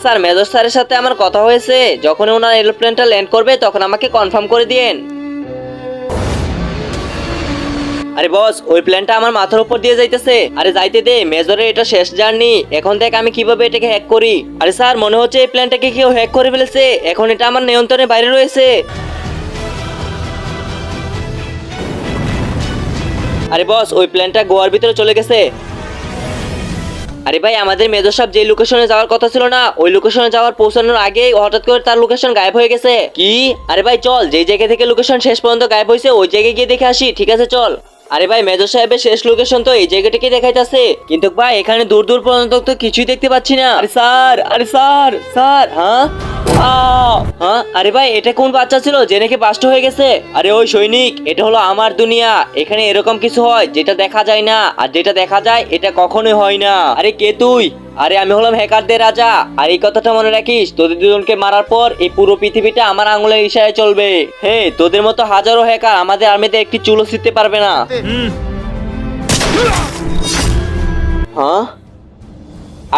Sir major স্যারের সাথে আমার কথা হয়েছে, যখন ওনার এরোপ্লেনটা ল্যান্ড করবে তখন আমাকে কনফার্ম করে দিয়েন। আরে বস, ওই প্লেনটা আমার মাথার উপর দিয়ে যাইতেছে। আরে যাইতে দে, মেজরের এটা শেষ জার্নি। এখন দেখ আমি কিভাবে এটাকে হ্যাক করি। আরে স্যার, মনে হচ্ছে এই প্লেনটাকে কেউ হ্যাক করে ফেলেছে, এখন এটা আমার নিয়ন্ত্রণের বাইরে রয়েছে। আরে বস, ওই প্লেনটা গোয়ার ভিতরে চলে গেছে। আরে ভাই, আমাদের মেজর সাহেব যে লোকেশনে যাওয়ার কথা ছিল না, ওই লোকেশনে যাওয়ার পৌঁছানোর আগেই হঠাৎ করে তার লোকেশন গায়েব হয়ে গেছে। কি? আরে ভাই চল, যেই জায়গা থেকে লোকেশন শেষ পর্যন্ত গায়েব হয়েছে ওই জায়গায় গিয়ে দেখে আসি। ঠিক আছে চল। আরে ভাই, মেজর সাহেবের শেষ লোকেশন তো এই জায়গাটাকে দেখাইতেছে, কিন্তু ভাই এখানে দূর দূর পর্যন্ত তো কিছুই দেখতে পাচ্ছি না। আরে স্যার, আরে স্যার, স্যার, হ্যাঁ হ্যাঁ। আরে ভাই, এটা কোন বাচ্চা ছিল যে নাকি বাস্ট হয়ে গেছে? আরে ওই সৈনিক, এটা হলো আমার দুনিয়া। এখানে এরকম কিছু হয় যেটা দেখা যায় না, আর যেটা দেখা যায় এটা কখনোই হয় না। আরে কে তুই? আরে আমি হলাম হ্যাকারদের রাজা। আর এই কথাটা মনে রাখিস, তোদের দুজনকে মারার পর এই পুরো পৃথিবীটা আমার আঙুলের ইশারায় চলবে। হে, তোদের মতো হাজারো হ্যাকার আমাদের আর্মিতে একটি চুলো ছিঁড়তে পারবে না। হ্যাঁ?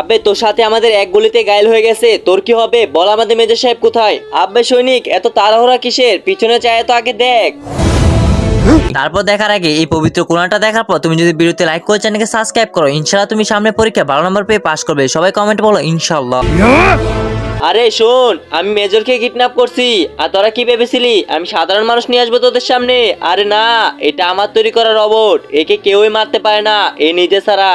আব্বে, তোর সাথে আমাদের এক গুলিতে ঘায়েল হয়ে গেছে, তোর কি হবে বল? আমাদের মেজর সাহেব কোথায়? আব্বে সৈনিক, এত তাড়াহুড়া কিসের? পিছনে চায় তো আগে দেখ। তারপর দেখার আগে এই পবিত্র কোরআনটা দেখার পর তুমি যদি ভিডিওতে লাইক করে চ্যানেলকে সাবস্ক্রাইব করো, ইনশাআল্লাহ তুমি সামনে পরীক্ষা 12 নম্বর পেয়ে পাস করবে। সবাই কমেন্ট বলো ইনশাআল্লাহ। আরে শোন, আমি মেজরকে কিডন্যাপ করছি। আর তোরা কি ভেবেছিলি আমি সাধারণ মানুষ নিয়ে আসবো তোদের সামনে? আরে না, এটা আমার তৈরি করা রোবট। একে কেউই মারতে পারে না, এ নিজে ছাড়া।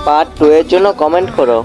পার্ট 2 এর জন্য কমেন্ট করো।